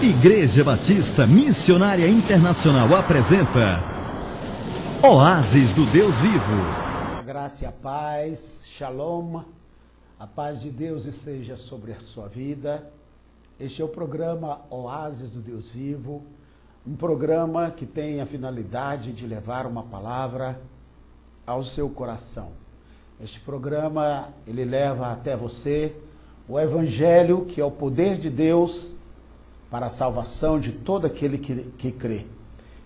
Igreja Batista Missionária Internacional apresenta Oásis do Deus Vivo. A graça e a paz, Shalom, a paz de Deus esteja sobre a sua vida. Este é o programa Oásis do Deus Vivo, um programa que tem a finalidade de levar uma palavra ao seu coração. Este programa, ele leva até você o Evangelho, que é o poder de Deus para a salvação de todo aquele que crê.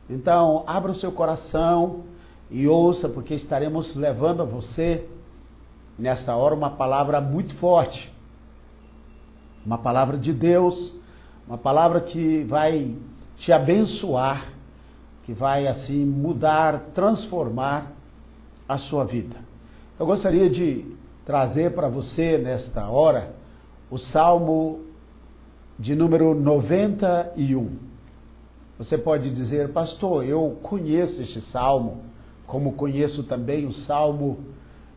Então, abra o seu coração e ouça, porque estaremos levando a você, nesta hora, uma palavra muito forte. Uma palavra de Deus, uma palavra que vai te abençoar, que vai, assim, mudar, transformar a sua vida. Eu gostaria de trazer para você, nesta hora, o Salmo de número 91. Você pode dizer, pastor, eu conheço este salmo, como conheço também o salmo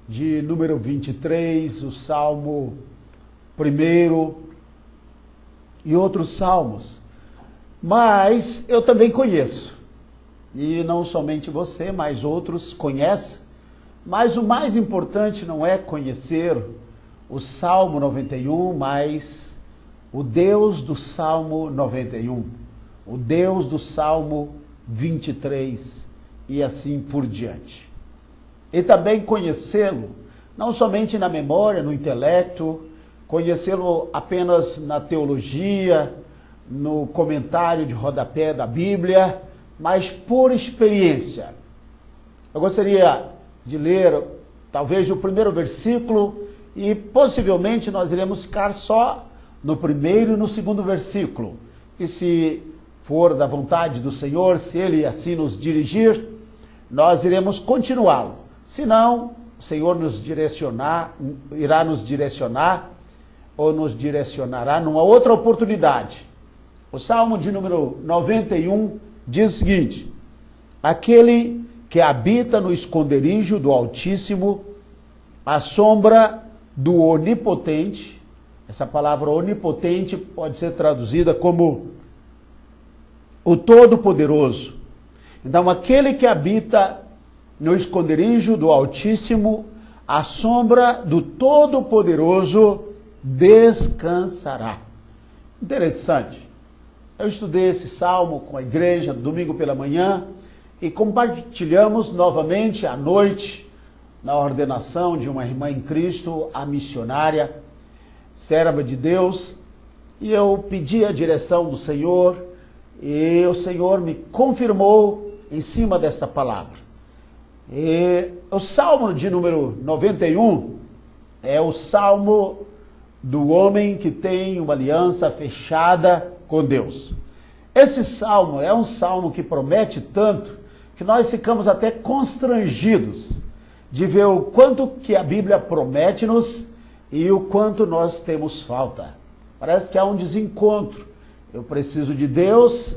de número 23, o salmo 1 e outros salmos. Mas eu também conheço, e não somente você, mas outros conhecem. Mas o mais importante não é conhecer o Salmo 91, mas o Deus do Salmo 91, o Deus do Salmo 23 e assim por diante. E também conhecê-lo, não somente na memória, no intelecto, conhecê-lo apenas na teologia, no comentário de rodapé da Bíblia, mas por experiência. Eu gostaria de ler talvez o primeiro versículo e possivelmente nós iremos ficar só no primeiro e no segundo versículo. E se for da vontade do Senhor, se Ele assim nos dirigir, nós iremos continuá-lo. Se não, o Senhor irá nos direcionar ou nos direcionará numa outra oportunidade. O Salmo de número 91 diz o seguinte: aquele que habita no esconderijo do Altíssimo, à sombra do Onipotente. Essa palavra onipotente pode ser traduzida como o Todo-Poderoso. Então, aquele que habita no esconderijo do Altíssimo, à sombra do Todo-Poderoso, descansará. Interessante. Eu estudei esse salmo com a igreja no domingo pela manhã e compartilhamos novamente à noite na ordenação de uma irmã em Cristo, a missionária, serva de Deus, e eu pedi a direção do Senhor e o Senhor me confirmou em cima desta palavra. E o Salmo de número 91 é o Salmo do homem que tem uma aliança fechada com Deus. Esse Salmo é um Salmo que promete tanto que nós ficamos até constrangidos de ver o quanto que a Bíblia promete-nos e o quanto nós temos falta. Parece que há um desencontro. Eu preciso de Deus,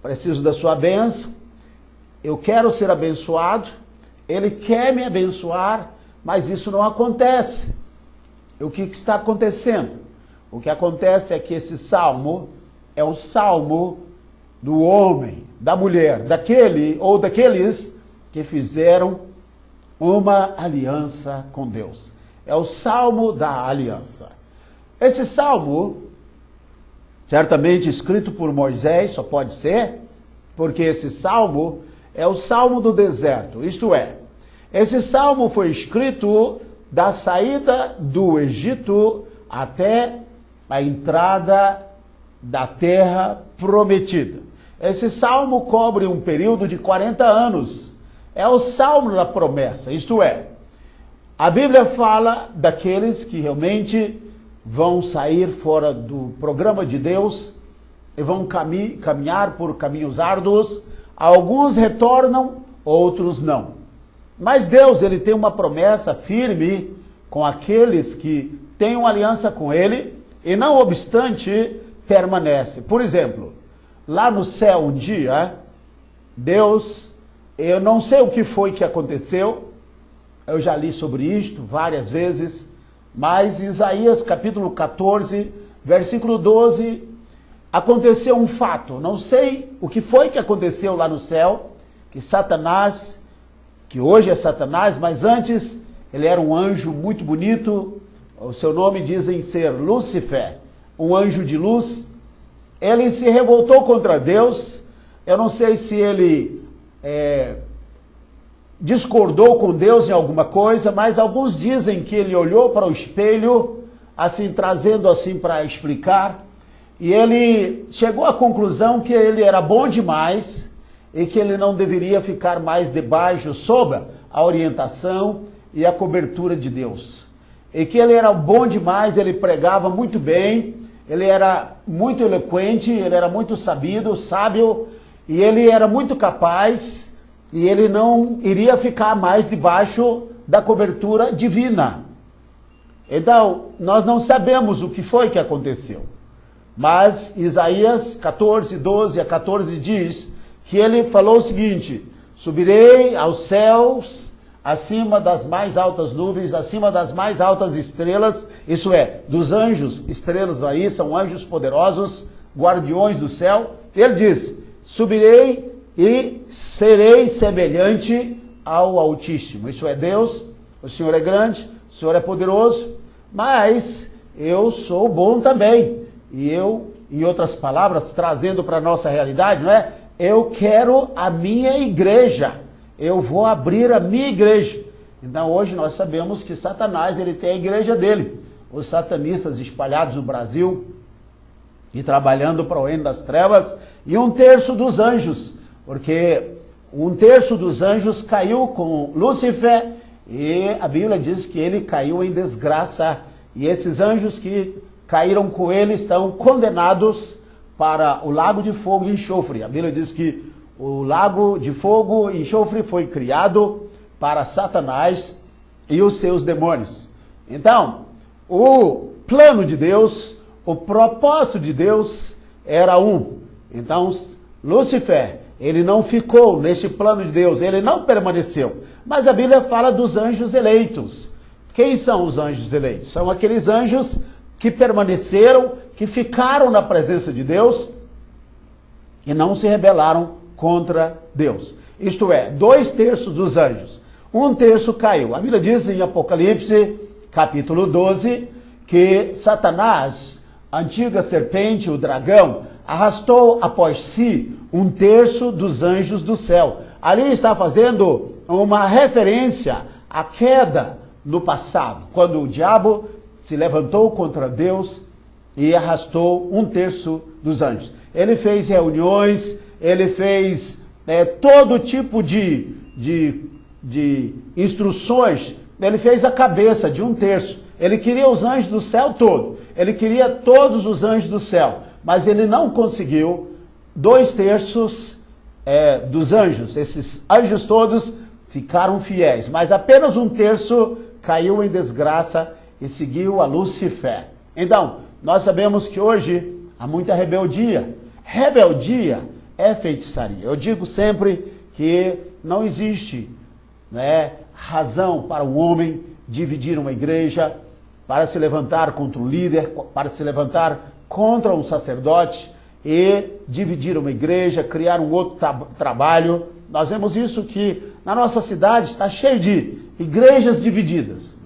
preciso da sua bênção, eu quero ser abençoado, Ele quer me abençoar, mas isso não acontece. O que está acontecendo? O que acontece é que esse salmo é o salmo do homem, da mulher, daquele ou daqueles que fizeram uma aliança com Deus. É o salmo da aliança. Esse salmo, certamente escrito por Moisés, só pode ser, porque esse salmo é o salmo do deserto. Isto é, esse salmo foi escrito da saída do Egito até a entrada da terra prometida. Esse salmo cobre um período de 40 anos. É o salmo da promessa, isto é, a Bíblia fala daqueles que realmente vão sair fora do programa de Deus e vão caminhar por caminhos árduos. Alguns retornam, outros não. Mas Deus, Ele tem uma promessa firme com aqueles que têm uma aliança com Ele e, não obstante, permanece. Por exemplo, lá no céu um dia, Deus, eu não sei o que foi que aconteceu, eu já li sobre isto várias vezes, mas em Isaías capítulo 14, versículo 12, aconteceu um fato. Não sei o que foi que aconteceu lá no céu, que Satanás, que hoje é Satanás, mas antes ele era um anjo muito bonito, o seu nome dizem ser Lúcifer, um anjo de luz. Ele se revoltou contra Deus. Eu não sei se ele discordou com Deus em alguma coisa, mas alguns dizem que ele olhou para o espelho, assim, trazendo assim para explicar, e ele chegou à conclusão que ele era bom demais e que ele não deveria ficar mais debaixo, sob a orientação e a cobertura de Deus. E que ele era bom demais, ele pregava muito bem, ele era muito eloquente, ele era muito sábio, e ele era muito capaz, e ele não iria ficar mais debaixo da cobertura divina. Então, nós não sabemos o que foi que aconteceu. Mas Isaías 14, 12 a 14 diz que ele falou o seguinte: subirei aos céus, acima das mais altas nuvens, acima das mais altas estrelas, isso é, dos anjos, estrelas aí são anjos poderosos, guardiões do céu. Ele diz: subirei e serei semelhante ao Altíssimo. Isso é Deus, o Senhor é grande, o Senhor é poderoso, mas eu sou bom também. E eu, em outras palavras, trazendo para a nossa realidade, não é? Eu quero a minha igreja. Eu vou abrir a minha igreja. Então hoje nós sabemos que Satanás, ele tem a igreja dele. Os satanistas espalhados no Brasil e trabalhando para o reino das trevas, e 1/3 dos anjos, porque 1/3 dos anjos caiu com Lúcifer, e a Bíblia diz que ele caiu em desgraça, e esses anjos que caíram com ele estão condenados para o lago de fogo e enxofre. A Bíblia diz que o lago de fogo e enxofre foi criado para Satanás e os seus demônios. Então, o plano de Deus, o propósito de Deus era um. Então, Lúcifer, ele não ficou neste plano de Deus, ele não permaneceu. Mas a Bíblia fala dos anjos eleitos. Quem são os anjos eleitos? São aqueles anjos que permaneceram, que ficaram na presença de Deus e não se rebelaram contra Deus. Isto é, 2/3 dos anjos. 1/3 caiu. A Bíblia diz em Apocalipse, capítulo 12, que Satanás, a antiga serpente, o dragão, arrastou após si 1/3 dos anjos do céu. Ali está fazendo uma referência à queda no passado, quando o diabo se levantou contra Deus e arrastou 1/3 dos anjos. Ele fez reuniões, ele fez todo tipo de instruções, ele fez a cabeça de 1/3. Ele queria os anjos do céu todo, ele queria todos os anjos do céu, mas ele não conseguiu 2/3 dos anjos. Esses anjos todos ficaram fiéis, mas apenas 1/3 caiu em desgraça e seguiu a Lúcifer. Então, nós sabemos que hoje há muita rebeldia. Rebeldia é feitiçaria. Eu digo sempre que não existe razão para um homem dividir uma igreja, para se levantar contra um líder, para se levantar contra um sacerdote e dividir uma igreja, criar um outro trabalho. Nós vemos isso que na nossa cidade está cheio de igrejas divididas,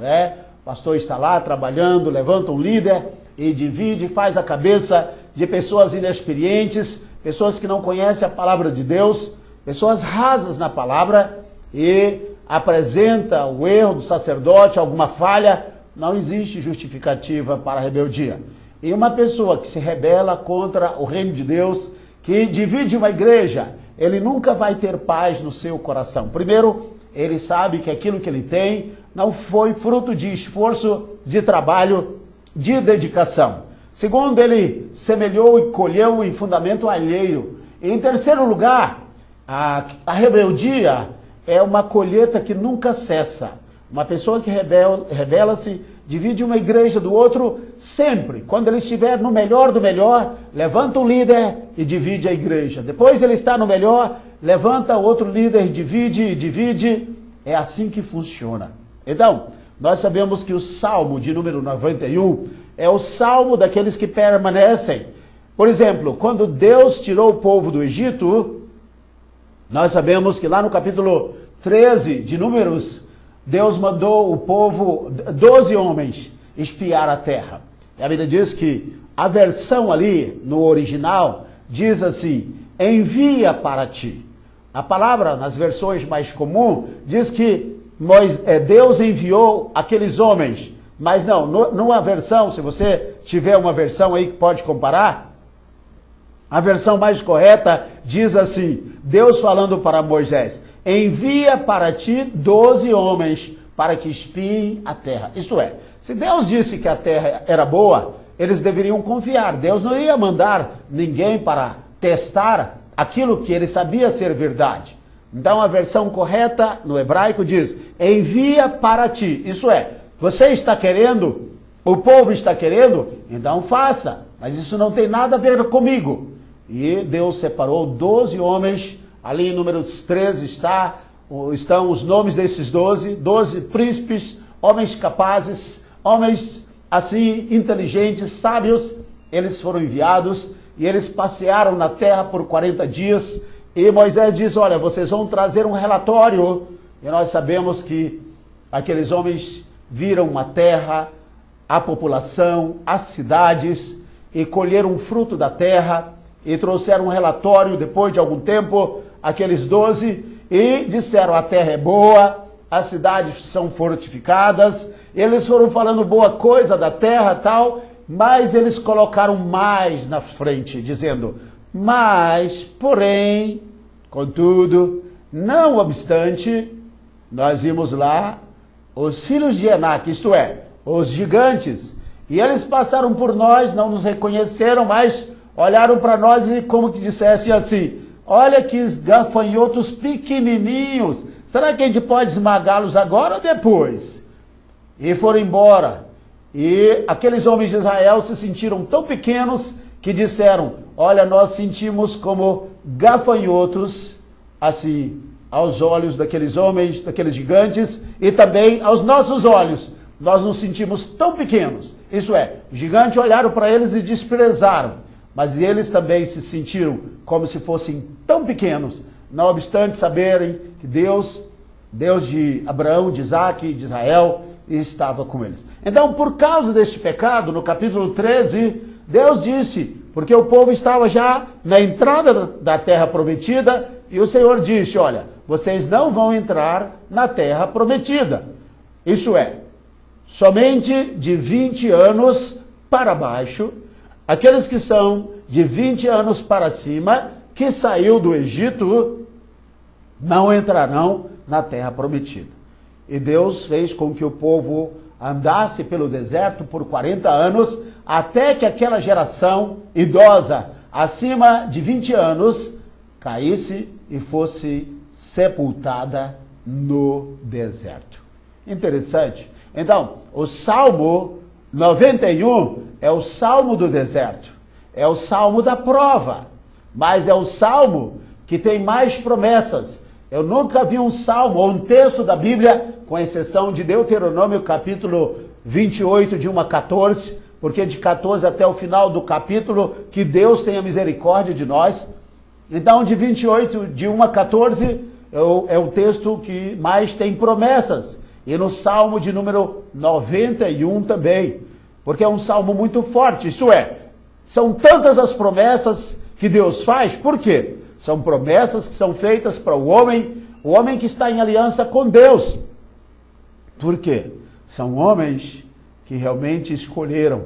O pastor está lá trabalhando, levanta um líder e divide, faz a cabeça de pessoas inexperientes, pessoas que não conhecem a palavra de Deus, pessoas rasas na palavra, e apresenta o erro do sacerdote, alguma falha. Não existe justificativa para a rebeldia. E uma pessoa que se rebela contra o reino de Deus, que divide uma igreja, ele nunca vai ter paz no seu coração. Primeiro, ele sabe que aquilo que ele tem não foi fruto de esforço, de trabalho, de dedicação. Segundo, ele semeou e colheu em fundamento alheio. E em terceiro lugar, a rebeldia é uma colheita que nunca cessa. Uma pessoa que rebela-se, divide uma igreja do outro sempre. Quando ele estiver no melhor do melhor, levanta um líder e divide a igreja. Depois ele está no melhor, levanta outro líder e divide. É assim que funciona. Então, nós sabemos que o Salmo de número 91 é o salmo daqueles que permanecem Por exemplo, quando Deus tirou o povo do Egito, nós sabemos que lá no capítulo 13 de Números, Deus mandou o povo, 12 homens, espiar a terra. E a Bíblia diz que a versão ali, no original, diz assim, envia para ti. A palavra, nas versões mais comuns, diz que Deus enviou aqueles homens. Mas não, numa versão, se você tiver uma versão aí que pode comparar, a versão mais correta diz assim, Deus falando para Moisés, envia para ti 12 homens para que espiem a terra. Isto é, se Deus disse que a terra era boa, eles deveriam confiar. Deus não ia mandar ninguém para testar aquilo que ele sabia ser verdade. Então a versão correta no hebraico diz, envia para ti. Isso é, você está querendo, o povo está querendo, então faça. Mas isso não tem nada a ver comigo. E Deus separou 12 homens, ali em Números 13 estão os nomes desses 12 príncipes, homens capazes, homens assim inteligentes, sábios. Eles foram enviados e eles passearam na terra por 40 dias. E Moisés diz, olha, vocês vão trazer um relatório. E nós sabemos que aqueles homens viram uma terra, a população, as cidades, e colheram o fruto da terra, e trouxeram um relatório, depois de algum tempo, aqueles 12, e disseram, a terra é boa, as cidades são fortificadas, eles foram falando boa coisa da terra e tal, mas eles colocaram mais na frente, dizendo, mas, porém, contudo, não obstante, nós vimos lá os filhos de Enac, isto é, os gigantes, e eles passaram por nós, não nos reconheceram, mas olharam para nós e como que dissessem assim, olha que gafanhotos pequenininhos, será que a gente pode esmagá-los agora ou depois? E foram embora. E aqueles homens de Israel se sentiram tão pequenos que disseram, olha, nós sentimos como gafanhotos, assim, aos olhos daqueles homens, daqueles gigantes, e também aos nossos olhos. Nós nos sentimos tão pequenos. Isso é, os gigantes olharam para eles e desprezaram. Mas eles também se sentiram como se fossem tão pequenos, não obstante saberem que Deus de Abraão, de Isaac e de Israel, estava com eles. Então, por causa deste pecado, no capítulo 13, Deus disse, porque o povo estava já na entrada da terra prometida, e o Senhor disse, olha, vocês não vão entrar na terra prometida. Isso é, somente de 20 anos para baixo, aqueles que são de 20 anos para cima, que saiu do Egito, não entrarão na terra prometida. E Deus fez com que o povo andasse pelo deserto por 40 anos, até que aquela geração idosa, acima de 20 anos, caísse e fosse sepultada no deserto. Interessante. Então, o Salmo 91 é o Salmo do deserto, é o Salmo da prova, mas é o Salmo que tem mais promessas. Eu nunca vi um Salmo ou um texto da Bíblia, com exceção de Deuteronômio capítulo 28, de 1 a 14, porque de 14 até o final do capítulo, que Deus tenha misericórdia de nós. Então, de 28, de 1 a 14, é o texto que mais tem promessas. E no Salmo de número 91 também, porque é um salmo muito forte. Isto é, são tantas as promessas que Deus faz. Por quê? São promessas que são feitas para o homem que está em aliança com Deus. Por quê? São homens que realmente escolheram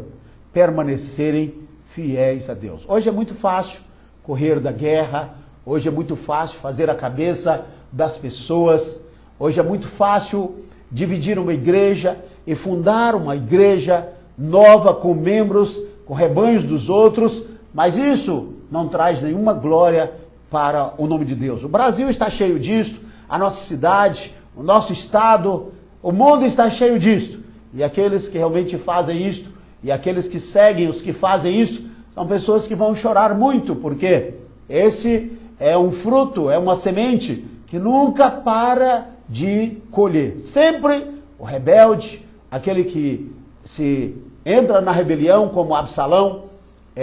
permanecerem fiéis a Deus. Hoje é muito fácil correr da guerra, hoje é muito fácil fazer a cabeça das pessoas, hoje é muito fácil dividir uma igreja e fundar uma igreja nova com membros, com rebanhos dos outros, mas isso não traz nenhuma glória para o nome de Deus. O Brasil está cheio disso, a nossa cidade, o nosso estado, o mundo está cheio disso. E aqueles que realmente fazem isto, e aqueles que seguem os que fazem isto, são pessoas que vão chorar muito, porque esse é um fruto, é uma semente que nunca para de colher. Sempre o rebelde, aquele que se entra na rebelião como Absalão,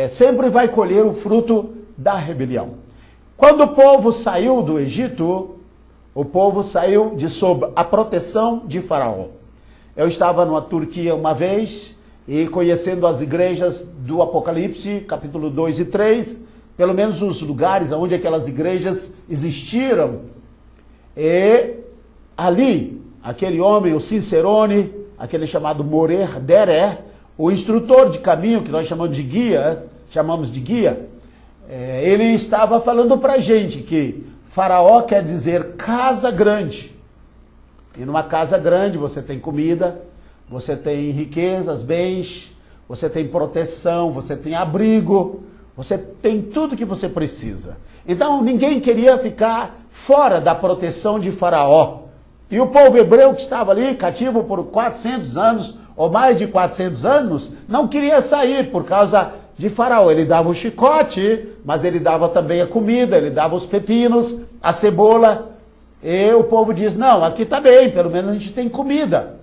sempre vai colher o fruto da rebelião. Quando o povo saiu do Egito, o povo saiu de sob a proteção de Faraó. Eu estava na Turquia uma vez e conhecendo as igrejas do Apocalipse, capítulo 2 e 3, pelo menos os lugares onde aquelas igrejas existiram. E ali, aquele homem, o Cicerone, aquele chamado Morer Derer, o instrutor de caminho, que nós chamamos de guia, ele estava falando para a gente que Faraó quer dizer casa grande. E numa casa grande você tem comida, você tem riquezas, bens, você tem proteção, você tem abrigo, você tem tudo que você precisa. Então ninguém queria ficar fora da proteção de Faraó. E o povo hebreu que estava ali, cativo por 400 anos, ou mais de 400 anos, não queria sair por causa de Faraó. Ele dava o chicote, mas ele dava também a comida, ele dava os pepinos, a cebola. E o povo diz, não, aqui está bem, pelo menos a gente tem comida.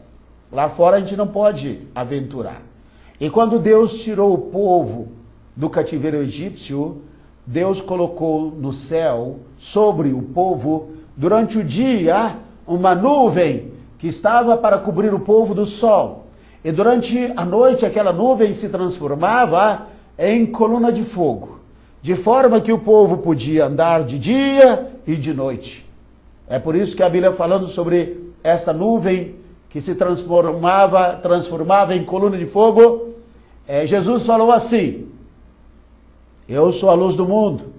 Lá fora a gente não pode aventurar. E quando Deus tirou o povo do cativeiro egípcio, Deus colocou no céu, sobre o povo, durante o dia, uma nuvem que estava para cobrir o povo do sol. E durante a noite aquela nuvem se transformava em coluna de fogo, de forma que o povo podia andar de dia e de noite. É por isso que a Bíblia falando sobre esta nuvem que se transformava em coluna de fogo, Jesus falou assim, eu sou a luz do mundo,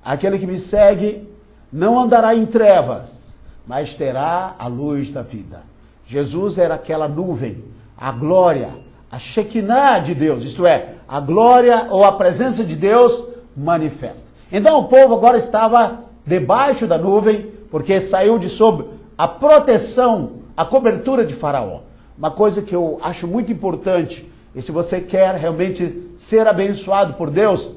aquele que me segue não andará em trevas, mas terá a luz da vida. Jesus era aquela nuvem, a glória, a Shekinah de Deus, isto é, a glória ou a presença de Deus manifesta. Então o povo agora estava debaixo da nuvem, porque saiu de sob a proteção, a cobertura de Faraó. Uma coisa que eu acho muito importante, e se você quer realmente ser abençoado por Deus,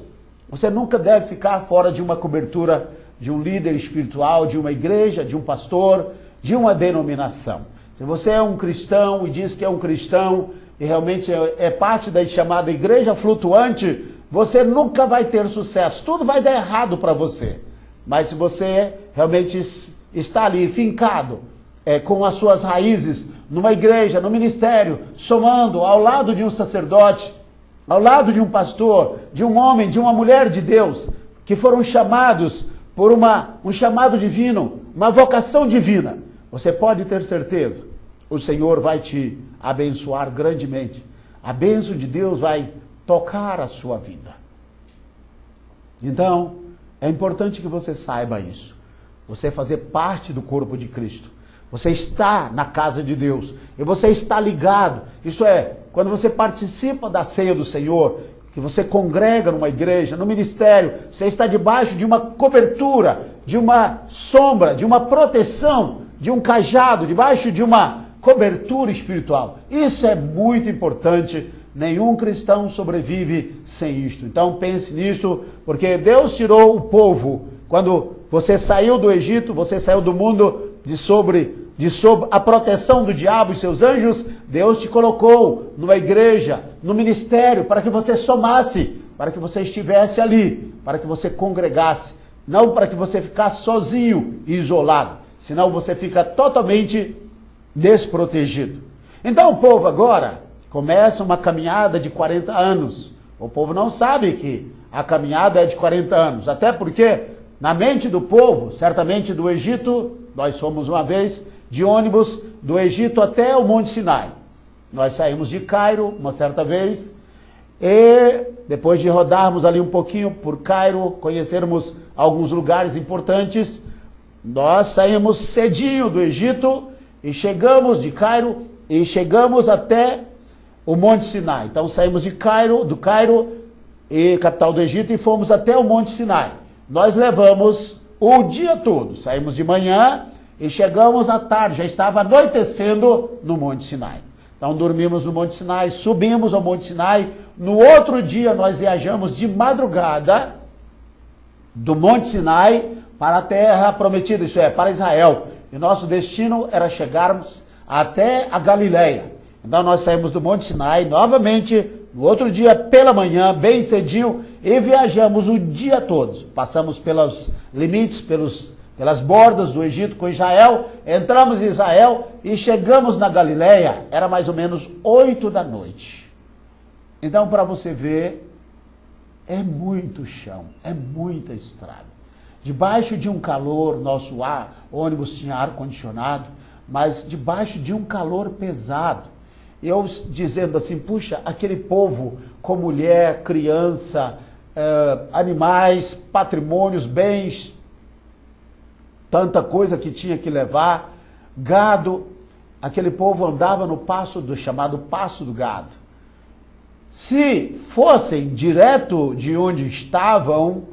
você nunca deve ficar fora de uma cobertura de um líder espiritual, de uma igreja, de um pastor, de uma denominação. Se você é um cristão e diz que é um cristão e realmente é parte da chamada igreja flutuante, você nunca vai ter sucesso. Tudo vai dar errado para você. Mas se você realmente está ali fincado, com as suas raízes numa igreja, no ministério, somando ao lado de um sacerdote, ao lado de um pastor, de um homem, de uma mulher de Deus, que foram chamados por um chamado divino, uma vocação divina, você pode ter certeza, o Senhor vai te abençoar grandemente. A bênção de Deus vai tocar a sua vida. Então, é importante que você saiba isso. Você fazer parte do corpo de Cristo. Você está na casa de Deus. E você está ligado. Isto é, quando você participa da ceia do Senhor, que você congrega numa igreja, no ministério, você está debaixo de uma cobertura, de uma sombra, de uma proteção, de um cajado, debaixo de uma cobertura espiritual. Isso é muito importante. Nenhum cristão sobrevive sem isto. Então pense nisto, porque Deus tirou o povo. Quando você saiu do Egito, você saiu do mundo de sob a proteção do diabo e seus anjos, Deus te colocou numa igreja, no ministério, para que você somasse, para que você estivesse ali, para que você congregasse, não para que você ficasse sozinho e isolado, senão você fica totalmente desprotegido. Então o povo agora começa uma caminhada de 40 anos. O povo não sabe que a caminhada é de 40 anos, até porque na mente do povo, certamente do Egito, nós fomos uma vez de ônibus do Egito até o Monte Sinai. Nós saímos de Cairo uma certa vez e depois de rodarmos ali um pouquinho por Cairo, conhecermos alguns lugares importantes, nós saímos cedinho do Egito e chegamos de Cairo e chegamos até o Monte Sinai. Então saímos do Cairo, e capital do Egito, e fomos até o Monte Sinai. Nós levamos o dia todo, saímos de manhã e chegamos à tarde, já estava anoitecendo no Monte Sinai. Então dormimos no Monte Sinai, subimos ao Monte Sinai, no outro dia nós viajamos de madrugada do Monte Sinai para a terra prometida, isso é, para Israel. E nosso destino era chegarmos até a Galileia. Então nós saímos do Monte Sinai, novamente No outro dia, pela manhã, bem cedinho, e viajamos o dia todo. Passamos pelos limites, pelas bordas do Egito com Israel, entramos em Israel e chegamos na Galileia, era mais ou menos 8 da noite. Então, para você ver, é muito chão, é muita estrada. Debaixo de um calor, ônibus tinha ar-condicionado, mas debaixo de um calor pesado. Eu dizendo assim, puxa, aquele povo com mulher, criança, animais, patrimônios, bens, tanta coisa que tinha que levar, gado, aquele povo andava no chamado Passo do Gado. Se fossem direto de onde estavam,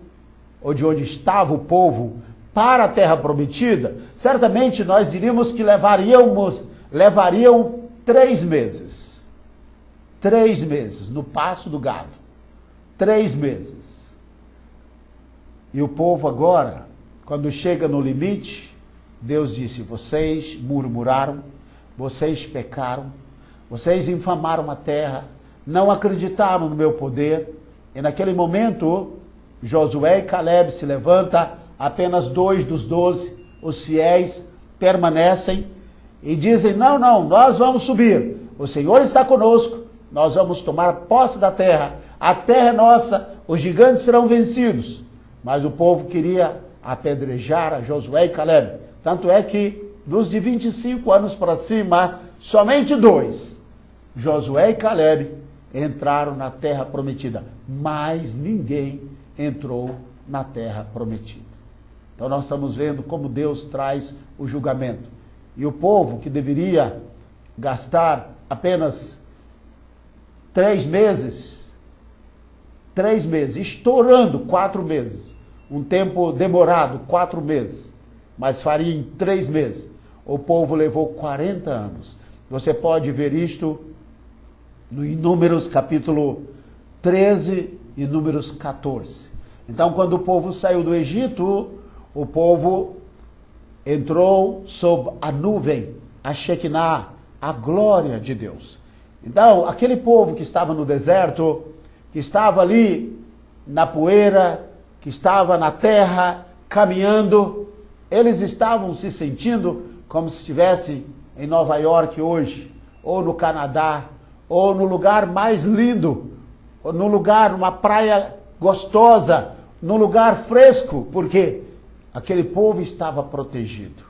ou de onde estava o povo, para a Terra Prometida, certamente nós diríamos que levariam 3 meses. 3 meses no Passo do Gado. 3 meses. E o povo agora, quando chega no limite, Deus disse, vocês murmuraram, vocês pecaram, vocês infamaram a terra, não acreditaram no meu poder. E naquele momento, Josué e Caleb se levantam, apenas 2 dos 12, os fiéis, permanecem e dizem, não, nós vamos subir, o Senhor está conosco, nós vamos tomar posse da terra, a terra é nossa, os gigantes serão vencidos. Mas o povo queria apedrejar a Josué e Caleb, tanto é que dos de 25 anos para cima, somente 2, Josué e Caleb, entraram na terra prometida, mas ninguém entrou na terra prometida. Então nós estamos vendo como Deus traz o julgamento. E o povo que deveria gastar apenas 3 meses, estourando 4 meses, um tempo demorado, 4 meses, mas faria em 3 meses. O povo levou 40 anos. Você pode ver isto em Números capítulo 13 e Números 14. Então, quando o povo saiu do Egito, o povo entrou sob a nuvem, a Shekinah, a glória de Deus. Então, aquele povo que estava no deserto, que estava ali na poeira, que estava na terra, caminhando, eles estavam se sentindo como se estivessem em Nova York hoje, ou no Canadá, ou no lugar mais lindo, ou no lugar, numa praia gostosa, num lugar fresco, porque aquele povo estava protegido.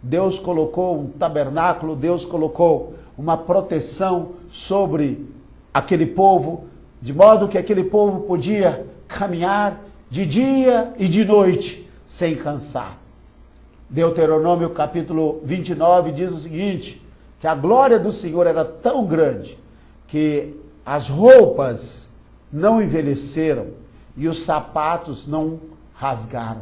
Deus colocou um tabernáculo, Deus colocou uma proteção sobre aquele povo, de modo que aquele povo podia caminhar de dia e de noite, sem cansar. Deuteronômio capítulo 29 diz o seguinte, que a glória do Senhor era tão grande, que as roupas não envelheceram e os sapatos não rasgaram.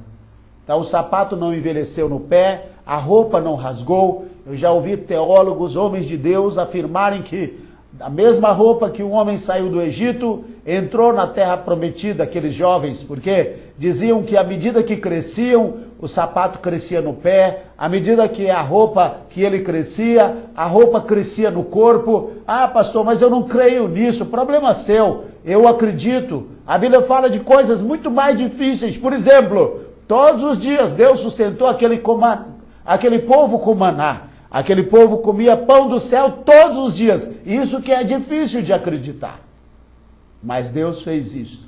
Então o sapato não envelheceu no pé, a roupa não rasgou. Eu já ouvi teólogos, homens de Deus, afirmarem que a mesma roupa que um homem saiu do Egito, entrou na terra prometida, aqueles jovens, porque diziam que à medida que cresciam, o sapato crescia no pé, à medida que a roupa que ele crescia, a roupa crescia no corpo. Ah, pastor, mas eu não creio nisso, problema seu, eu acredito. A Bíblia fala de coisas muito mais difíceis, por exemplo, todos os dias Deus sustentou aquele povo com maná. Aquele povo comia pão do céu todos os dias. Isso que é difícil de acreditar. Mas Deus fez isso.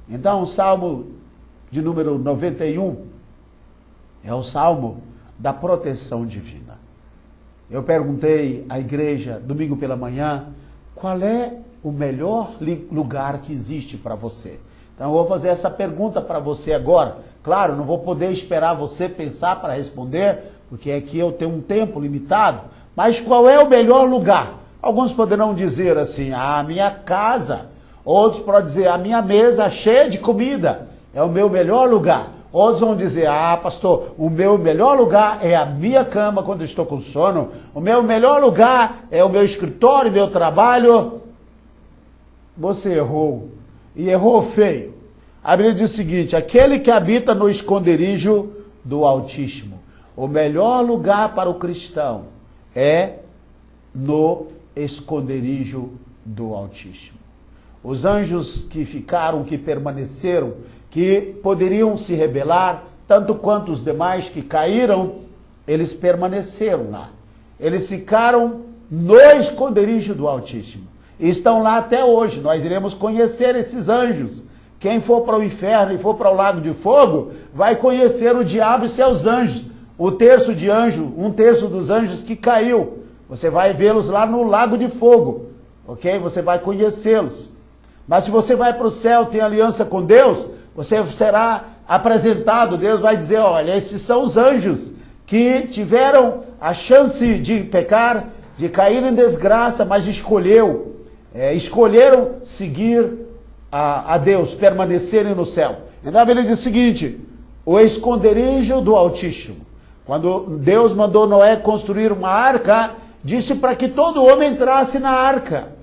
Então o Salmo de número 91 é o Salmo da proteção divina. Eu perguntei à igreja, domingo pela manhã, qual é o melhor lugar que existe para você? Então eu vou fazer essa pergunta para você agora. Claro, não vou poder esperar você pensar para responder, porque aqui eu tenho um tempo limitado. Mas qual é o melhor lugar? Alguns poderão dizer assim, a minha casa. Outros podem dizer, a minha mesa cheia de comida é o meu melhor lugar. Outros vão dizer, pastor, o meu melhor lugar é a minha cama quando eu estou com sono. O meu melhor lugar é o meu escritório, meu trabalho. Você errou. E errou feio. A Bíblia diz o seguinte, aquele que habita no esconderijo do Altíssimo. O melhor lugar para o cristão é no esconderijo do Altíssimo. Os anjos que ficaram, que permaneceram, que poderiam se rebelar, tanto quanto os demais que caíram, eles permaneceram lá. Eles ficaram no esconderijo do Altíssimo. E estão lá até hoje. Nós iremos conhecer esses anjos. Quem for para o inferno e for para o lago de fogo, vai conhecer o diabo e seus anjos. Um terço dos anjos que caiu. Você vai vê-los lá no lago de fogo. Ok? Você vai conhecê-los. Mas se você vai para o céu, tem aliança com Deus, você será apresentado. Deus vai dizer, olha, esses são os anjos que tiveram a chance de pecar, de cair em desgraça, mas escolheram seguir a Deus, permanecerem no céu. Então ele diz o seguinte, o esconderijo do Altíssimo. Quando Deus mandou Noé construir uma arca, disse para que todo homem entrasse na arca.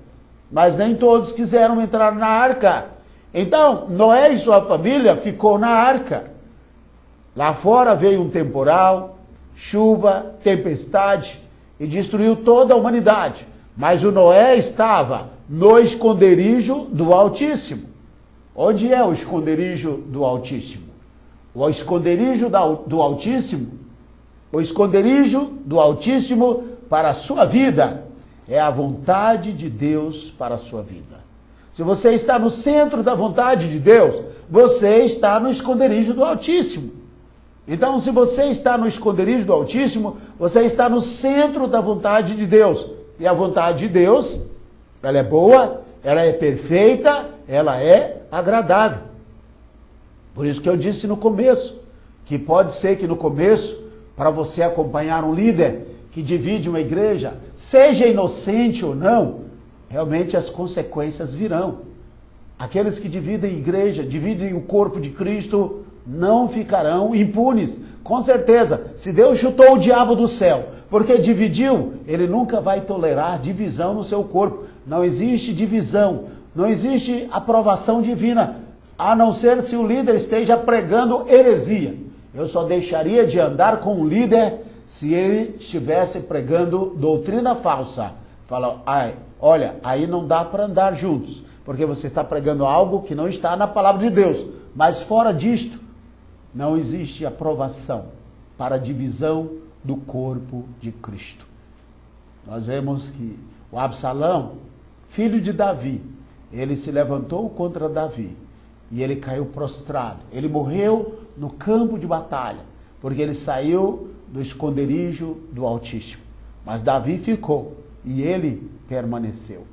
Mas nem todos quiseram entrar na arca. Então, Noé e sua família ficou na arca. Lá fora veio um temporal, chuva, tempestade, e destruiu toda a humanidade. Mas o Noé estava no esconderijo do Altíssimo. Onde é o esconderijo do Altíssimo? O esconderijo do Altíssimo, o esconderijo do Altíssimo para a sua vida, é a vontade de Deus para a sua vida. Se você está no centro da vontade de Deus, você está no esconderijo do Altíssimo. Então, se você está no esconderijo do Altíssimo, você está no centro da vontade de Deus. E a vontade de Deus, ela é boa, ela é perfeita, ela é agradável. Por isso que eu disse no começo, que pode ser que no começo, para você acompanhar um líder que divide uma igreja, seja inocente ou não, realmente as consequências virão. Aqueles que dividem igreja, dividem o corpo de Cristo, não ficarão impunes. Com certeza, se Deus chutou o diabo do céu, porque dividiu, ele nunca vai tolerar divisão no seu corpo. Não existe divisão, não existe aprovação divina, a não ser se o líder esteja pregando heresia. Eu só deixaria de andar com um líder se ele estivesse pregando doutrina falsa. Fala, olha, aí não dá para andar juntos, porque você está pregando algo que não está na palavra de Deus. Mas fora disto, não existe aprovação para a divisão do corpo de Cristo. Nós vemos que o Absalão, filho de Davi, ele se levantou contra Davi e ele caiu prostrado. Ele morreu no campo de batalha, porque ele saiu do esconderijo do Altíssimo. Mas Davi ficou e ele permaneceu.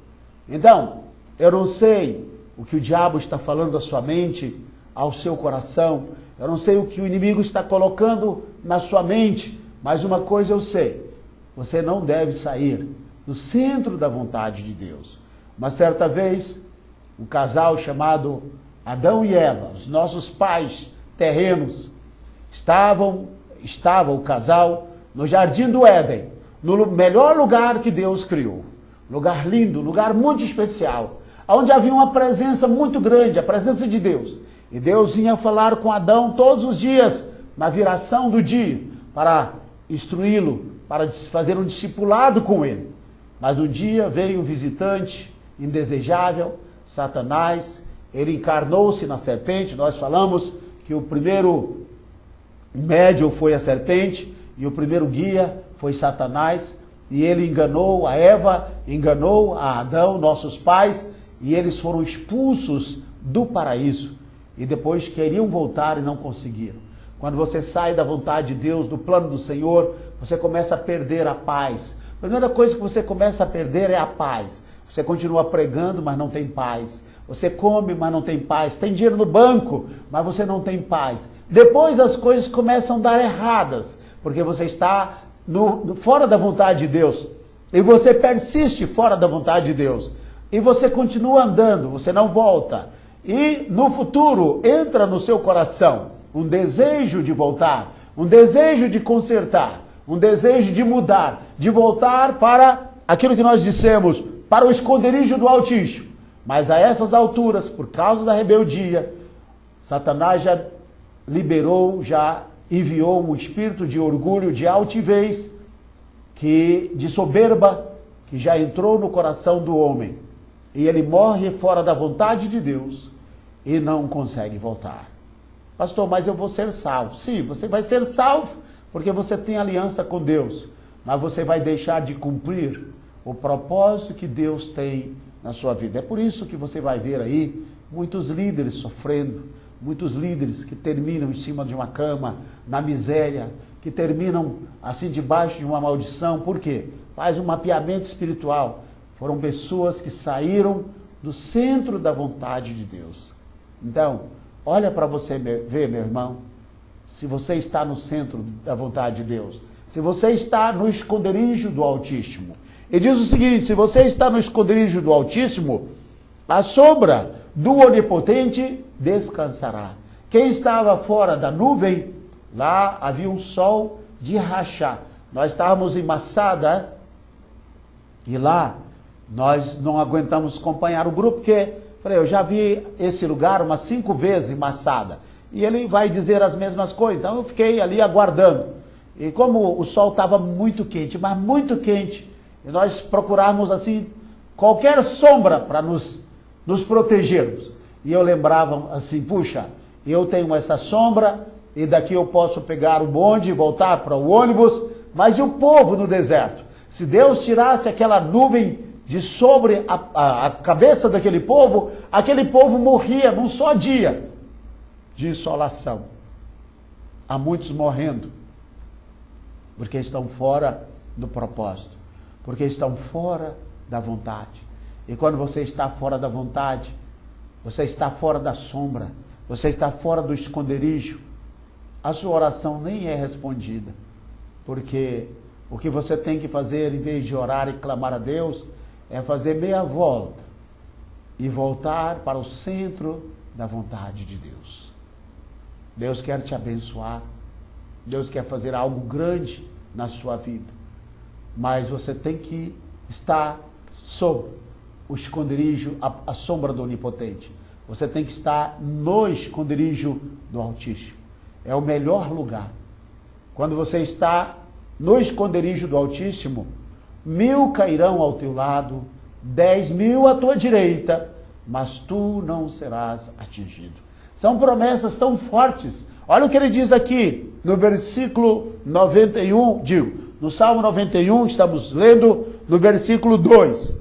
Então, eu não sei o que o diabo está falando à sua mente, ao seu coração. Eu não sei o que o inimigo está colocando na sua mente, mas uma coisa eu sei, você não deve sair do centro da vontade de Deus. Uma certa vez, um casal chamado Adão e Eva, os nossos pais terrenos, estava o casal no Jardim do Éden, no melhor lugar que Deus criou. Lugar lindo, lugar muito especial, onde havia uma presença muito grande, a presença de Deus. E Deus vinha falar com Adão todos os dias, na viração do dia, para instruí-lo, para fazer um discipulado com ele. Mas um dia veio um visitante indesejável, Satanás, ele encarnou-se na serpente. Nós falamos que o primeiro médium foi a serpente e o primeiro guia foi Satanás. E ele enganou a Eva, enganou a Adão, nossos pais, e eles foram expulsos do paraíso. E depois queriam voltar e não conseguiram. Quando você sai da vontade de Deus, do plano do Senhor, você começa a perder a paz. A primeira coisa que você começa a perder é a paz. Você continua pregando, mas não tem paz. Você come, mas não tem paz. Tem dinheiro no banco, mas você não tem paz. Depois as coisas começam a dar erradas, porque você está fora da vontade de Deus. E você persiste fora da vontade de Deus. E você continua andando, você não volta. E no futuro entra no seu coração um desejo de voltar, um desejo de consertar, um desejo de mudar, de voltar para aquilo que nós dissemos, para o esconderijo do Altíssimo. Mas a essas alturas, por causa da rebeldia, Satanás já liberou, já enviou um espírito de orgulho, de altivez, de soberba, que já entrou no coração do homem. e ele morre fora da vontade de Deus e não consegue voltar. Pastor, mas eu vou ser salvo. Sim, você vai ser salvo porque você tem aliança com Deus, mas você vai deixar de cumprir o propósito que Deus tem na sua vida. É por isso que você vai ver aí muitos líderes sofrendo, muitos líderes que terminam em cima de uma cama, na miséria, que terminam assim debaixo de uma maldição. Por quê? Faz um mapeamento espiritual. Foram pessoas que saíram do centro da vontade de Deus. Então, olha para você ver, meu irmão, se você está no centro da vontade de Deus, se você está no esconderijo do Altíssimo. E diz o seguinte: se você está no esconderijo do Altíssimo, a sombra do Onipotente descansará. Quem estava fora da nuvem, lá havia um sol de rachar. Nós estávamos em Massada e lá nós não aguentamos acompanhar o grupo, porque falei, eu já vi esse lugar umas 5 vezes em Massada e ele vai dizer as mesmas coisas. Então eu fiquei ali aguardando. E como o sol estava muito quente, mas muito quente, e nós procurávamos assim qualquer sombra para nos protegermos. E eu lembrava assim, puxa, eu tenho essa sombra e daqui eu posso pegar o bonde e voltar para o ônibus, mas e o povo no deserto? Se Deus tirasse aquela nuvem de sobre a cabeça daquele povo, aquele povo morria num só dia de insolação. Há muitos morrendo porque estão fora do propósito, porque estão fora da vontade. E quando você está fora da vontade, você está fora da sombra, você está fora do esconderijo, a sua oração nem é respondida, porque o que você tem que fazer, em vez de orar e clamar a Deus, é fazer meia volta e voltar para o centro da vontade de Deus. Deus quer te abençoar, Deus quer fazer algo grande na sua vida, mas você tem que estar sob o esconderijo, a sombra do Onipotente. Você tem que estar no esconderijo do Altíssimo. É o melhor lugar. Quando você está no esconderijo do Altíssimo, 1000 cairão ao teu lado, 10.000 à tua direita, mas tu não serás atingido. São promessas tão fortes. Olha o que ele diz aqui, no versículo 91, no Salmo 91, estamos lendo no versículo 2.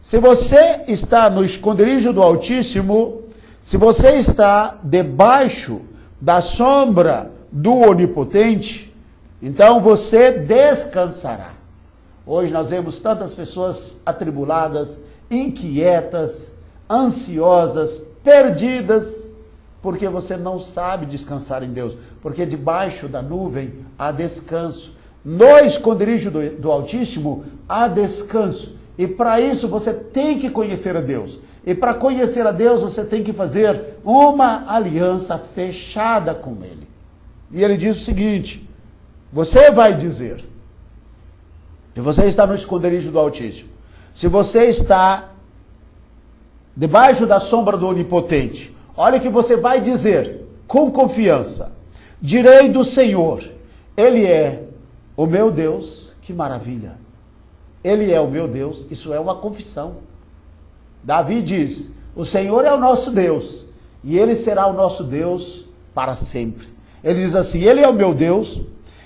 Se você está no esconderijo do Altíssimo, se você está debaixo da sombra do Onipotente, então você descansará. Hoje nós vemos tantas pessoas atribuladas, inquietas, ansiosas, perdidas, porque você não sabe descansar em Deus, porque debaixo da nuvem há descanso, no esconderijo do Altíssimo há descanso, e para isso você tem que conhecer a Deus, e para conhecer a Deus você tem que fazer uma aliança fechada com Ele. E ele diz o seguinte: você vai dizer, se você está no esconderijo do Altíssimo, se você está debaixo da sombra do Onipotente, olha que você vai dizer com confiança: direi do Senhor, Ele é o meu Deus. Que maravilha! Ele é o meu Deus. Isso é uma confissão. Davi diz: o Senhor é o nosso Deus e Ele será o nosso Deus para sempre. Ele diz assim: Ele é o meu Deus,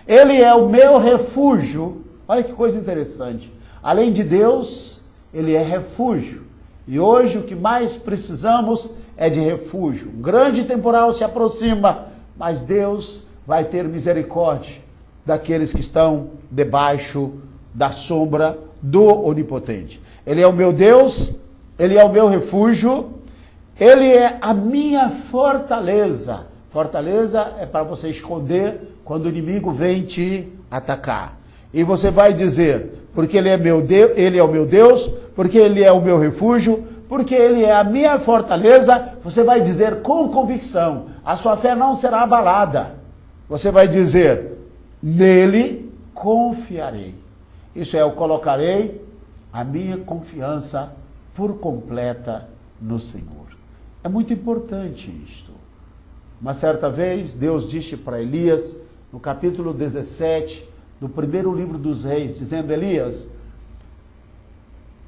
Ele é o meu refúgio. Olha que coisa interessante. Além de Deus, Ele é refúgio. E hoje o que mais precisamos é de refúgio. Um grande temporal se aproxima, mas Deus vai ter misericórdia daqueles que estão debaixo da sombra do Onipotente. Ele é o meu Deus, Ele é o meu refúgio, Ele é a minha fortaleza. Fortaleza é para você esconder quando o inimigo vem te atacar. E você vai dizer: porque Ele é meu Deus, Ele é o meu Deus, porque Ele é o meu refúgio, porque Ele é a minha fortaleza. Você vai dizer com convicção, a sua fé não será abalada. Você vai dizer: nele confiarei. Isso é, eu colocarei a minha confiança por completa no Senhor. É muito importante isto. Uma certa vez, Deus disse para Elias, no capítulo 17, do primeiro livro dos Reis, dizendo: Elias,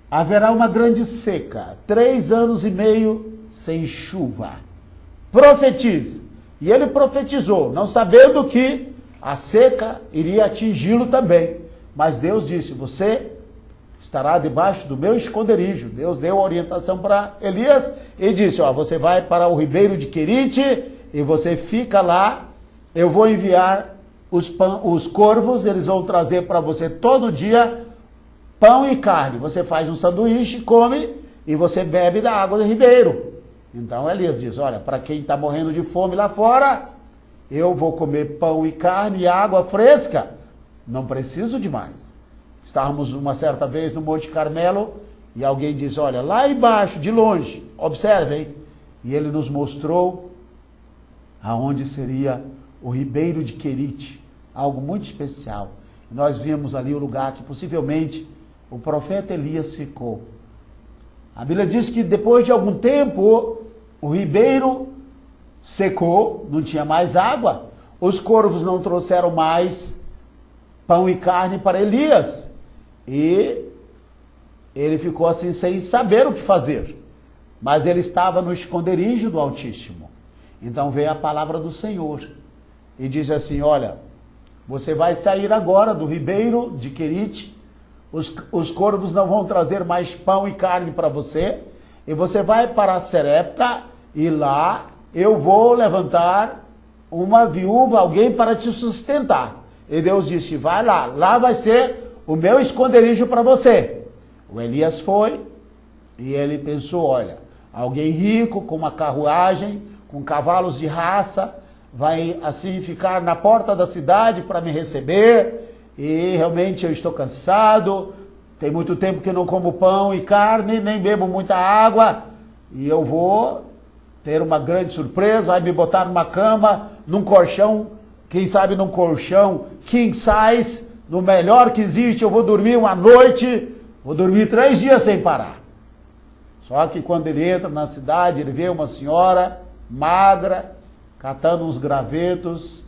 haverá uma grande seca, 3 anos e meio sem chuva. Profetize. E ele profetizou, não sabendo que a seca iria atingi-lo também. Mas Deus disse, você estará debaixo do meu esconderijo. Deus deu orientação para Elias e disse, você vai para o ribeiro de Querite e você fica lá. Eu vou enviar os corvos, eles vão trazer para você todo dia pão e carne. Você faz um sanduíche, come e você bebe da água do ribeiro. Então Elias diz, olha, para quem está morrendo de fome lá fora, eu vou comer pão e carne e água fresca. Não preciso de mais. Estávamos uma certa vez no Monte Carmelo e alguém disse, olha, lá embaixo, de longe, observem. E ele nos mostrou aonde seria o ribeiro de Querite, algo muito especial. Nós vimos ali o lugar que possivelmente o profeta Elias ficou. A Bíblia diz que depois de algum tempo, o ribeiro secou, não tinha mais água, os corvos não trouxeram mais pão e carne para Elias, e ele ficou assim sem saber o que fazer, mas ele estava no esconderijo do Altíssimo. Então veio a palavra do Senhor, e diz assim, olha, você vai sair agora do ribeiro de Querite, os corvos não vão trazer mais pão e carne para você, e você vai para Serepta, e lá eu vou levantar uma viúva, alguém para te sustentar. E Deus disse, vai lá, lá vai ser o meu esconderijo para você. O Elias foi, e ele pensou, olha, alguém rico, com uma carruagem, com cavalos de raça, vai assim ficar na porta da cidade para me receber, e realmente eu estou cansado, tem muito tempo que eu não como pão e carne, nem bebo muita água, e eu vou ter uma grande surpresa, vai me botar numa cama, num colchão, quem sabe num colchão king size, no melhor que existe, eu vou dormir uma noite, vou dormir 3 dias sem parar. Só que quando ele entra na cidade, ele vê uma senhora magra, catando uns gravetos.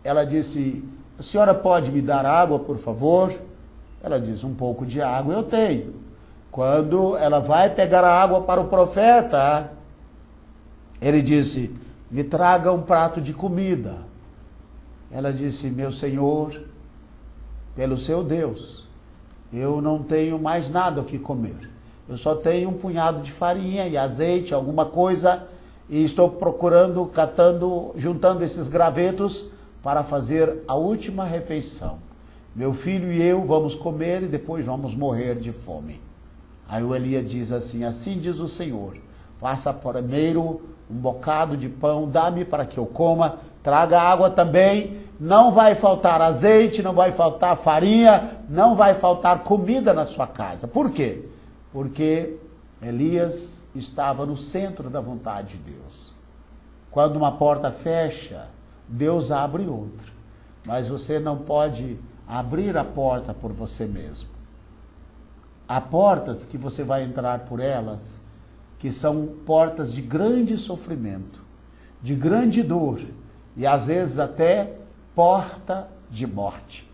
Ela disse, a senhora pode me dar água, por favor? Ela diz, um pouco de água eu tenho. Quando ela vai pegar a água para o profeta, ele disse, me traga um prato de comida. Ela disse, meu senhor, pelo seu Deus, eu não tenho mais nada o que comer. Eu só tenho um punhado de farinha e azeite, alguma coisa, e estou procurando, catando, juntando esses gravetos para fazer a última refeição. Meu filho e eu vamos comer e depois vamos morrer de fome. Aí o Elias diz assim, assim diz o Senhor, faça primeiro um bocado de pão, dá-me para que eu coma, traga água também, não vai faltar azeite, não vai faltar farinha, não vai faltar comida na sua casa. Por quê? Porque Elias estava no centro da vontade de Deus. Quando uma porta fecha, Deus abre outra. Mas você não pode abrir a porta por você mesmo. Há portas que você vai entrar por elas, que são portas de grande sofrimento, de grande dor, e às vezes até porta de morte.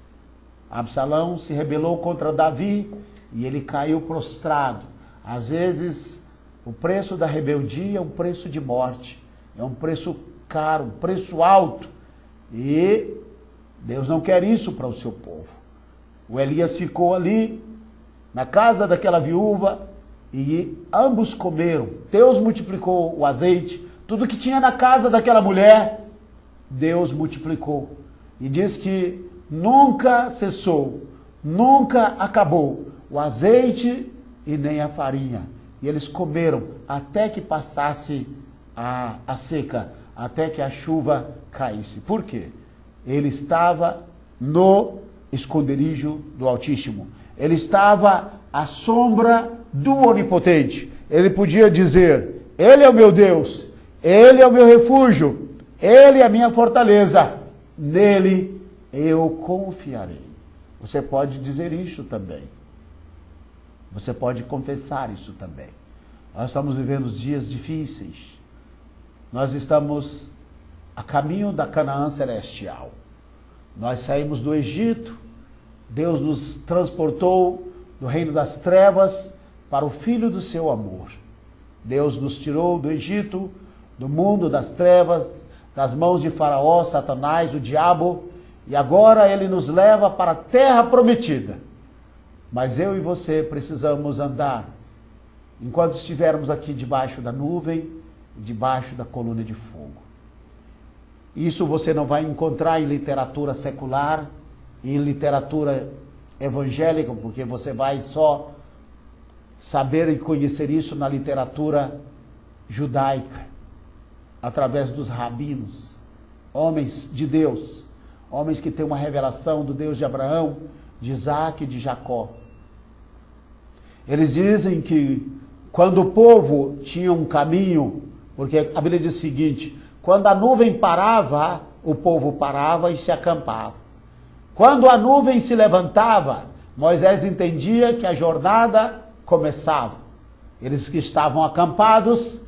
Absalão se rebelou contra Davi e ele caiu prostrado. Às vezes, o preço da rebeldia é um preço de morte, é um preço caro, um preço alto, e Deus não quer isso para o seu povo. O Elias ficou ali, na casa daquela viúva, e ambos comeram. Deus multiplicou o azeite, tudo que tinha na casa daquela mulher, Deus multiplicou. E diz que nunca cessou, nunca acabou o azeite e nem a farinha. E eles comeram até que passasse a seca, até que a chuva caísse. Por quê? Ele estava no esconderijo do Altíssimo. Ele estava à sombra do Onipotente. Ele podia dizer, Ele é o meu Deus, Ele é o meu refúgio, Ele é a minha fortaleza, nele eu confiarei. Você pode dizer isso também. Você pode confessar isso também. Nós estamos vivendo dias difíceis. Nós estamos a caminho da Canaã celestial. Nós saímos do Egito, Deus nos transportou do reino das trevas para o Filho do seu amor. Deus nos tirou do Egito, do mundo das trevas, das mãos de Faraó, Satanás, o diabo, e agora ele nos leva para a terra prometida. Mas eu e você precisamos andar, enquanto estivermos aqui debaixo da nuvem, debaixo da coluna de fogo. Isso você não vai encontrar em literatura secular, em literatura evangélica, porque você vai só saber e conhecer isso na literatura judaica, através dos rabinos, homens de Deus, homens que têm uma revelação do Deus de Abraão, de Isaac e de Jacó. Eles dizem que quando o povo tinha um caminho, porque a Bíblia diz o seguinte: quando a nuvem parava, o povo parava e se acampava. Quando a nuvem se levantava, Moisés entendia que a jornada começava. Eles que estavam acampados,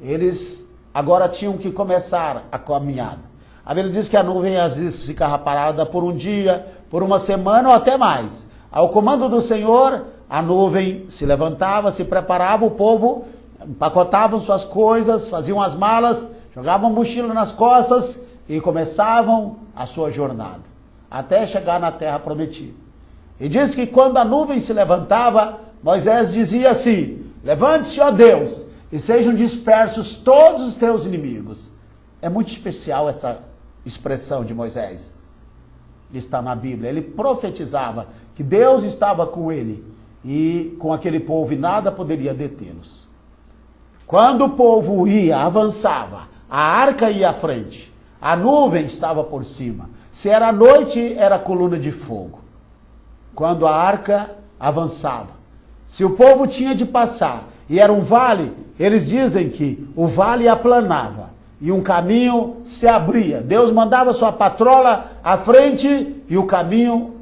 eles agora tinham que começar a caminhada. A Bíblia diz que a nuvem às vezes ficava parada por um dia, por uma semana ou até mais. Ao comando do Senhor, a nuvem se levantava, se preparava, o povo empacotavam suas coisas, faziam as malas, jogavam mochila nas costas e começavam a sua jornada, até chegar na terra prometida. E diz que quando a nuvem se levantava, Moisés dizia assim: levante-se, ó Deus, e sejam dispersos todos os teus inimigos. É muito especial essa expressão de Moisés. Está na Bíblia. Ele profetizava que Deus estava com ele e com aquele povo e nada poderia detê-los. Quando o povo ia, avançava, a arca ia à frente, a nuvem estava por cima. Se era noite, era coluna de fogo. Quando a arca avançava, se o povo tinha de passar e era um vale, eles dizem que o vale aplanava e um caminho se abria. Deus mandava sua patrola à frente e o caminho,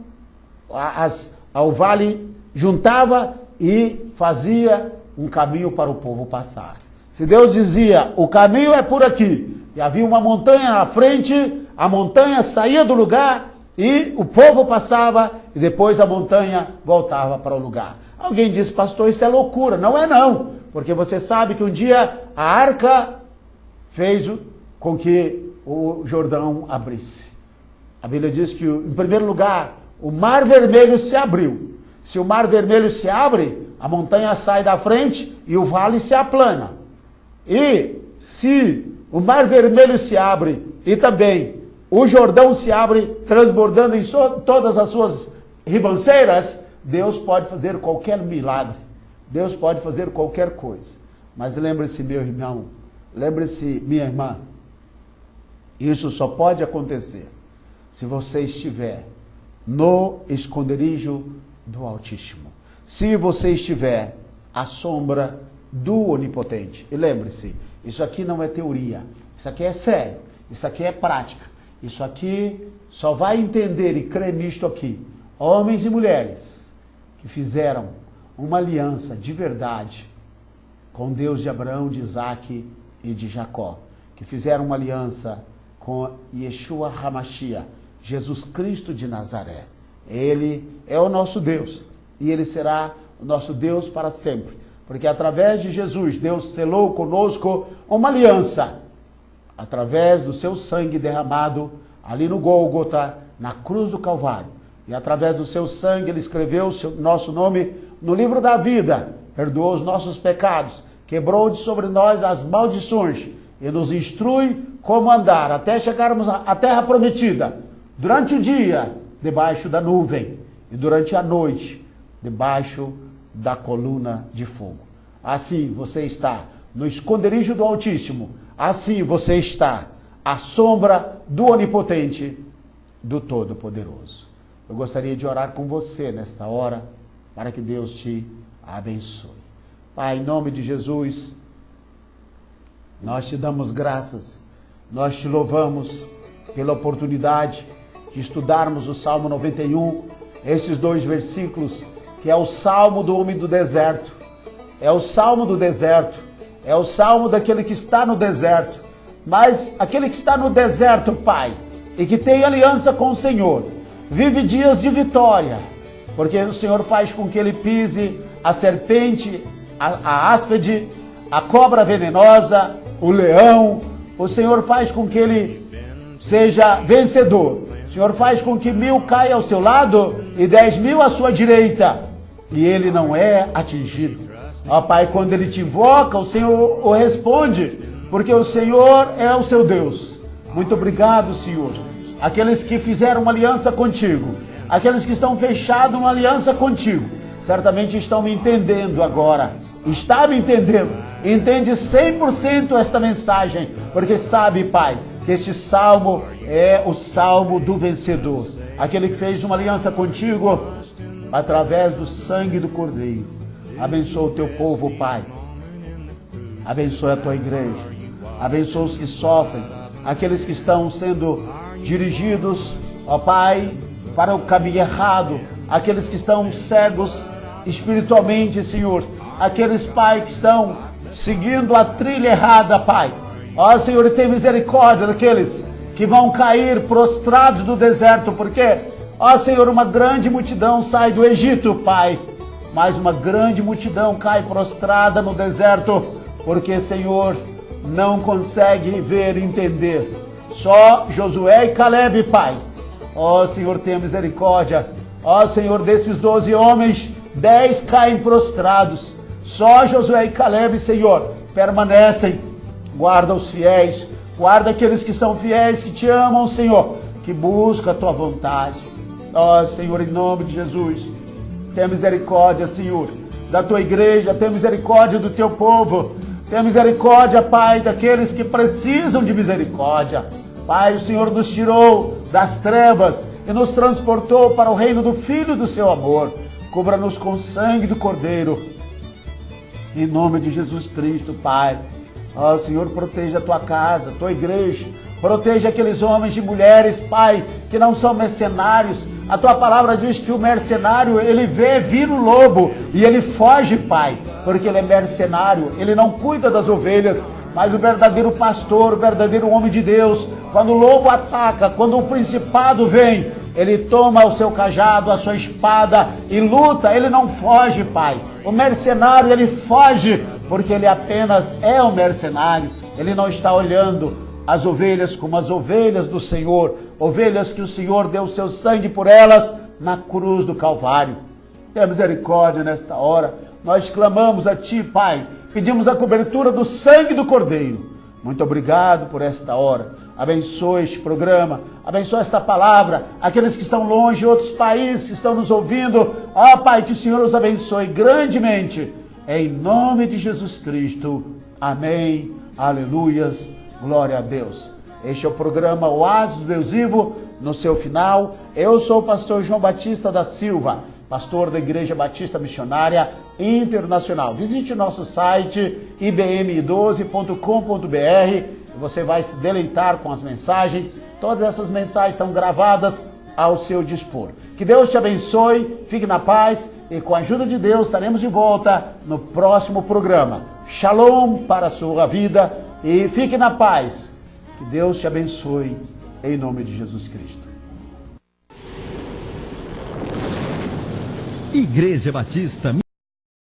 ao vale juntava e fazia um caminho para o povo passar. Se Deus dizia, o caminho é por aqui, e havia uma montanha na frente, a montanha saía do lugar e o povo passava e depois a montanha voltava para o lugar. Alguém disse: pastor, isso é loucura. Não é não, porque você sabe que um dia a arca fez com que o Jordão abrisse. A Bíblia diz que, em primeiro lugar, o Mar Vermelho se abriu. Se o Mar Vermelho se abre, a montanha sai da frente e o vale se aplana. E se o Mar Vermelho se abre e também o Jordão se abre, transbordando em todas as suas ribanceiras, Deus pode fazer qualquer milagre. Deus pode fazer qualquer coisa. Mas lembre-se, meu irmão, lembre-se, minha irmã, isso só pode acontecer se você estiver no esconderijo do Altíssimo. Se você estiver à sombra do Onipotente. E lembre-se, isso aqui não é teoria. Isso aqui é sério. Isso aqui é prática. Isso aqui só vai entender e crer nisto aqui homens e mulheres que fizeram uma aliança de verdade com Deus de Abraão, de Isaac e de Jacó. Que fizeram uma aliança com Yeshua HaMashiach, Jesus Cristo de Nazaré. Ele é o nosso Deus e Ele será o nosso Deus para sempre. Porque através de Jesus, Deus selou conosco uma aliança. Através do seu sangue derramado ali no Gólgota, na cruz do Calvário. E através do seu sangue Ele escreveu o nosso nome no livro da vida. Perdoou os nossos pecados. Quebrou de sobre nós as maldições. E nos instrui como andar até chegarmos à terra prometida. Durante o dia, debaixo da nuvem. E durante a noite, debaixo da coluna de fogo. Assim você está no esconderijo do Altíssimo. Assim você está à sombra do Onipotente, do Todo-Poderoso. Eu gostaria de orar com você nesta hora, para que Deus te abençoe. Pai, em nome de Jesus, nós te damos graças, nós te louvamos pela oportunidade de estudarmos o Salmo 91, esses 2 versículos, que é o Salmo do homem do deserto, é o Salmo do deserto, é o Salmo daquele que está no deserto, mas aquele que está no deserto, Pai, e que tem aliança com o Senhor, vive dias de vitória, porque o Senhor faz com que ele pise a serpente, a áspide, a cobra venenosa, o leão. O Senhor faz com que ele seja vencedor. O Senhor faz com que 1000 caia ao seu lado e 10.000 à sua direita, e ele não é atingido. Ó Pai, quando ele te invoca, o Senhor o responde, porque o Senhor é o seu Deus. Muito obrigado, Senhor. Aqueles que fizeram uma aliança contigo, aqueles que estão fechados uma aliança contigo, certamente estão me entendendo agora. Está me entendendo. Entende 100% esta mensagem, porque sabe, Pai, que este salmo é o salmo do vencedor. Aquele que fez uma aliança contigo através do sangue do Cordeiro. Abençoa o teu povo, Pai. Abençoa a tua igreja. Abençoa os que sofrem, aqueles que estão sendo dirigidos, ó Pai, para o caminho errado, aqueles que estão cegos espiritualmente, Senhor, aqueles, Pai, que estão seguindo a trilha errada, Pai. Ó Senhor, tem misericórdia daqueles que vão cair prostrados no deserto, porque, ó Senhor, uma grande multidão sai do Egito, Pai, mas uma grande multidão cai prostrada no deserto, porque, Senhor, não consegue ver e entender. Só Josué e Caleb, Pai. Ó Senhor, tenha misericórdia. Ó Senhor, desses 12 homens, 10 caem prostrados. Só Josué e Caleb, Senhor, permanecem. Guarda os fiéis. Guarda aqueles que são fiéis, que te amam, Senhor, que buscam a tua vontade. Ó Senhor, em nome de Jesus, tenha misericórdia, Senhor, da tua igreja. Tenha misericórdia do teu povo. Tenha misericórdia, Pai, daqueles que precisam de misericórdia. Pai, o Senhor nos tirou das trevas e nos transportou para o reino do Filho do seu amor. Cubra-nos com o sangue do Cordeiro. Em nome de Jesus Cristo, Pai. Ó Senhor, proteja a tua casa, a tua igreja. Proteja aqueles homens e mulheres, Pai, que não são mercenários. A tua palavra diz que o mercenário, ele vê vir o lobo e ele foge, Pai, porque ele é mercenário, ele não cuida das ovelhas. Mas o verdadeiro pastor, o verdadeiro homem de Deus, quando o lobo ataca, quando o principado vem, ele toma o seu cajado, a sua espada e luta, ele não foge, Pai. O mercenário, ele foge, porque ele apenas é um mercenário, ele não está olhando as ovelhas como as ovelhas do Senhor, ovelhas que o Senhor deu o seu sangue por elas na cruz do Calvário. Tenha misericórdia nesta hora. Nós clamamos a Ti, Pai, pedimos a cobertura do sangue do Cordeiro. Muito obrigado por esta hora. Abençoe este programa, abençoe esta palavra, aqueles que estão longe, outros países que estão nos ouvindo. Ó Pai, que o Senhor os abençoe grandemente. Em nome de Jesus Cristo. Amém. Aleluias. Glória a Deus. Este é o programa Oásis do Deus Vivo. No seu final, eu sou o pastor João Batista da Silva, pastor da Igreja Batista Missionária Internacional. Visite o nosso site ibmi12.com.br. Você vai se deleitar com as mensagens. Todas essas mensagens estão gravadas ao seu dispor. Que Deus te abençoe, fique na paz e com a ajuda de Deus estaremos de volta no próximo programa. Shalom para a sua vida e fique na paz. Que Deus te abençoe em nome de Jesus Cristo. Igreja Batista